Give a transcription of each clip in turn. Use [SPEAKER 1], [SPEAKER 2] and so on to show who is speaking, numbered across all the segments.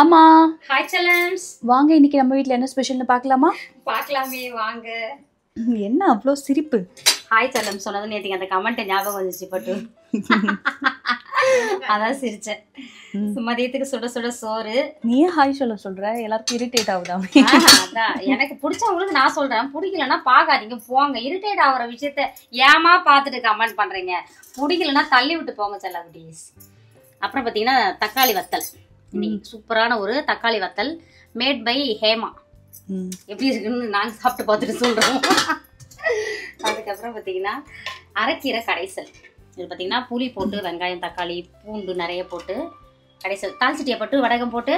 [SPEAKER 1] ஆமா.
[SPEAKER 2] ஹாய் செல்லம்ஸ்.
[SPEAKER 1] வாங்க இன்னைக்கு நம்ம வீட்ல என்ன ஸ்பெஷல்னு பார்க்கலாமா?
[SPEAKER 2] பார்க்கலாமே வாங்க.
[SPEAKER 1] என்ன அவ்வளோ சிரிப்பு?
[SPEAKER 2] ஹாய் செல்லம் சொன்னது நேற்றுக்கு அந்த கமெண்ட் ஞாபகம் வந்துச்சு பட்டு. அதான் சிரிச்சேன். மதியத்துக்கு சுட சுட சோறு.
[SPEAKER 1] நீயே ஹாய் சொல்ற, எல்லாருக்கும் இரிட்டேட் ஆகுதாமே.
[SPEAKER 2] அதான் எனக்கு பிடிச்சவங்களுக்கு நான் சொல்றேன், பிடிக்கலன்னா பார்க்காதீங்க போங்க. இரிட்டேட் ஆகுற விஷயத்த ஏமா பார்த்துட்டு கமெண்ட் பண்றீங்க? பிடிக்கலன்னா தள்ளி விட்டு போங்க செல்ல குட்டீஸ். அப்புறம் பார்த்தீங்கன்னா தக்காளி வத்தல். இன்னைக்கு சூப்பரான ஒரு தக்காளி வத்தல் மேட் பை ஹேமா. எப்படி இருக்குன்னு நாங்கள் சாப்பிட்டு பார்த்துட்டு சொல்கிறோம். அதுக்கப்புறம் பார்த்தீங்கன்னா அரைக்கீரை கடைசல். இது பார்த்தீங்கன்னா புளி போட்டு வெங்காயம் தக்காளி பூண்டு நிறைய போட்டு கடைசல். தாளிச்சிட்டியா போட்டு வடகம் போட்டு?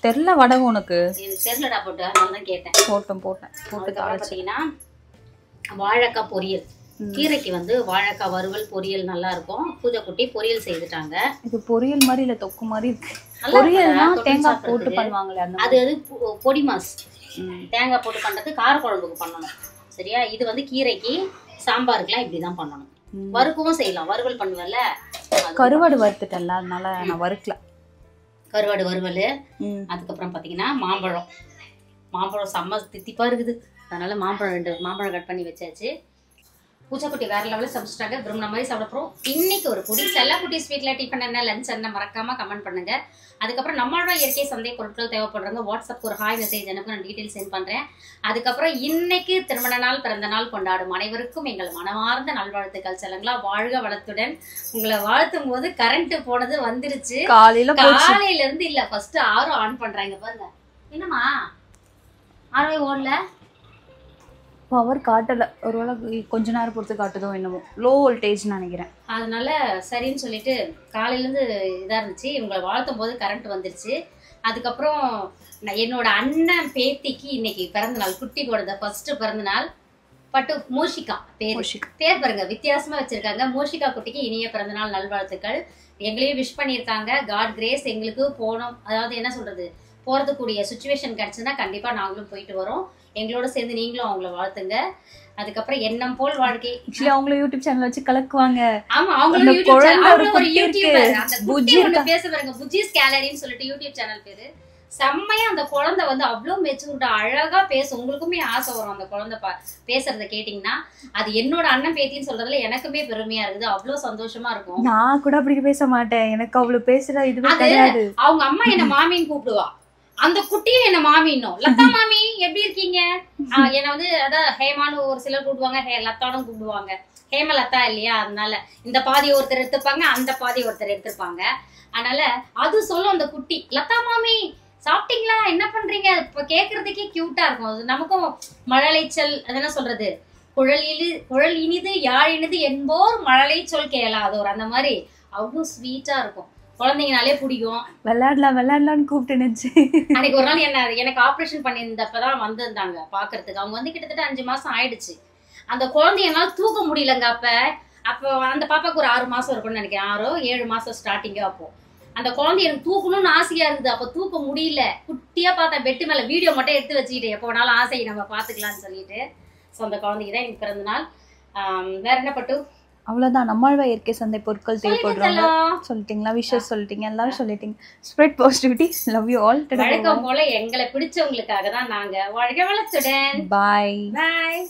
[SPEAKER 1] தெரில வடகம் உனக்கு?
[SPEAKER 2] இது தெரிலடா போட்டு, அதனால தான் கேட்டேன்.
[SPEAKER 1] போட்டு
[SPEAKER 2] பார்த்தீங்கன்னா வாழைக்காய் பொரியல். கீரைக்கு வந்து வாழைக்காய் வறுவல் பொரியல் நல்லா இருக்கும். பூஜை குட்டி பொரியல் செய்துட்டாங்க.
[SPEAKER 1] இது பொரியல் மாதிரி இல்ல தொக்கு மாதிரி இருக்கு. பொரியல்னா தேங்காய் போட்டு பண்ணுவாங்களே அந்த
[SPEAKER 2] அது பொடி மாஸ். தேங்காய் போட்டு பண்றது கார குழம்புக்கு பண்ணணும். சரியா? இது வந்து கீரைக்கு சாம்பாருக்குலாம் இப்படிதான் பண்ணணும். வறுக்கவும் செய்யலாம். வறுவல் பண்ணுவல,
[SPEAKER 1] கருவாடு வறுத்துட்டல, அதனால நான் வறுக்கல.
[SPEAKER 2] கருவாடு வறுவல். அதுக்கப்புறம் பாத்தீங்கன்னா மாம்பழம் செம்ம தித்திப்பா இருக்குது. அதனால மாம்பழம் 2 மாம்பழம் கட் பண்ணி வச்சாச்சு. பூஜாக்குட்டி வேற லெவலில் சமைச்சிட்டாங்க. விரும்பின மாதிரி சாப்பிட போகிறோம். இன்னைக்கு ஒரு குடி செல்ல குட்டி ஸ்வீட்ல டிஃபன் என்ன லஞ்ச் என்ன மறக்காம கமெண்ட் பண்ணுங்க. அதுக்கப்புறம் நம்மளோட இயற்கை சந்தை பொருட்கள் தேவைப்படுறாங்க. வாட்ஸ்அப் ஒரு ஹாய் மெசேஜ் எனக்கு நான் டீட்டெயில் சென்ட் பண்றேன். அதுக்கப்புறம் இன்னைக்கு திருமண நாள் பிறந்த நாள் கொண்டாடும் அனைவருக்கும் எங்கள் மனமார்ந்த நல்வாழ்த்துக்கள். செல்லுங்களா, வாழ்க வளத்துடன். உங்களை வாழ்த்தும் போது கரண்ட் போனது வந்துருச்சு. காலையில இருந்து இல்ல, ஃபர்ஸ்ட் ஆரோ ஆன் பண்றாங்க பாருங்க. என்னமா ஆரோவே ஓடல,
[SPEAKER 1] பவர் காட்டல. ஒருவேளை கொஞ்ச நேரம் பொறுத்து காட்டுதோ என்னமோ, லோ வோல்டேஜ் நினைக்கிறேன்.
[SPEAKER 2] அதனால சரின்னு சொல்லிட்டு காலையிலேருந்து இதாக இருந்துச்சு. இவங்களை வாழ்த்தும் போது கரண்ட் வந்துருச்சு. அதுக்கப்புறம் என்னோட அண்ணன் பேத்திக்கு இன்னைக்கு பிறந்த நாள், குட்டி குழந்தை ஃபர்ஸ்ட் பிறந்த நாள். பட்டு மோஷிகா பேர் பாருங்க, வித்தியாசமா வச்சிருக்காங்க. மோஷிகா குட்டிக்கு இனிய பிறந்த நாள் நல்வாழ்த்துக்கள். எங்களையும் விஷ் பண்ணியிருக்காங்க. God grace. எங்களுக்கு போனோம், அதாவது என்ன சொல்றது, போறதுக்கூடிய சுச்சுவேஷன் கிடைச்சுன்னா கண்டிப்பா நாங்களும் போயிட்டு வரோம். எங்களோட சேர்ந்து நீங்களும் அவங்கள வாழ்த்துங்க. அதுக்கப்புறம் எண்ணம் போல் வாழ்க்கை.
[SPEAKER 1] அவங்கள யூடியூப் சேனல் வச்சு கலக்குவாங்க.
[SPEAKER 2] ஆமா, அவங்களும் யூடியூப் சேனல், ஒரு யூடியூபர். அந்த புஜ்ஜி ஒன்னு பேச பாருங்க, புஜ்ஜிஸ் கேலரின்னு சொல்லிட்டு யூடியூப் சேனல் பேரு. செம்மையா அந்த குழந்தை வந்து அவ்வளவு மெச்சூர்டா அழகா பேசும். உங்களுக்குமே ஆசை வரும் அந்த குழந்தை பேசுறத கேட்டீங்கன்னா. அது என்னோட அண்ணன் பேத்தின்னு சொல்றதுல எனக்குமே பெருமையா இருக்குது. அவ்வளவு சந்தோஷமா இருக்கும்.
[SPEAKER 1] நான் கூட அப்படி பேச மாட்டேன், எனக்கு அவ்வளவு பேசுற இதுவே கிடையாது.
[SPEAKER 2] அவங்க அம்மா என்ன மாமின்னு கூப்பிடுவா, அந்த குட்டியும் என்ன மாமின்னும். லதா மாமி எப்படி இருக்கீங்க? என்ன வந்து அதான் ஹேமான்னு ஒரு சிலர் கூப்பிடுவாங்க, லத்தானும் கூப்பிடுவாங்க. ஹேமலதா இல்லையா, அதனால இந்த பாதியை ஒருத்தர் எடுத்துப்பாங்க, அந்த பாதியை ஒருத்தர் எடுத்துப்பாங்க. அதனால அது சொல்லும் அந்த குட்டி, லதா மாமி சாப்பிட்டீங்களா, என்ன பண்றீங்க? இப்ப கேக்குறதுக்கே கியூட்டா இருக்கும். அது நமக்கும் மழலைச்சல், அது என்ன சொல்றது, குழல் இனிது யாழ் இனிது என்போர் மழலை சொல் கேளாதோர், அந்த மாதிரி அவ்வளவு ஸ்வீட்டா இருக்கும். குழந்தைங்கனாலே பிடிக்கும்.
[SPEAKER 1] விளையாடலான்னு கூப்பிட்டு நினைச்சு
[SPEAKER 2] அன்னைக்கு ஒரு நாள் எனக்கு ஆப்ரேஷன் பண்ணியிருந்தப்பதான் வந்திருந்தாங்க பாக்குறதுக்கு. அவங்க வந்து கிட்டத்தட்ட 5 மாசம் ஆயிடுச்சு. அந்த குழந்தைய என்னால தூக்க முடியலங்க. அப்ப அந்த பாப்பாக்கு ஒரு 6 மாசம் இருக்கும்னு நினைக்கிறேன், 6 7 மாசம் ஸ்டார்டிங்கா. அப்போ அந்த குழந்தைய எனக்கு தூக்கணும்னு ஆசையா இருக்குது. அப்ப தூக்க முடியல. குட்டியா பார்த்தா பெட்டு மேல வீடியோ மட்டும் எடுத்து வச்சுக்கிட்டு எப்போ வேணாலும் ஆசையை நம்ம பாத்துக்கலாம்னு சொல்லிட்டு. ஸோ அந்த குழந்தைக்கு தான் எனக்கு பிறந்த நாள். வேற என்ன பட்டு?
[SPEAKER 1] அவ்வளவுதான். நம்மளோட இயற்கை சந்தை பொருட்கள் தேவைப்படுறாங்க சொல்லிட்டீங்களா? விஷஸ் சொல்லிட்டீங்க, எல்லாரும் சொல்லிட்டீங்க. Spread positivity. Love you all.
[SPEAKER 2] வழக்கம் போல எங்களை பிடிச்சவங்களுக்காக தான் நாங்க வாழ்க வளத்துடன்.
[SPEAKER 1] பாய்
[SPEAKER 2] பாய்.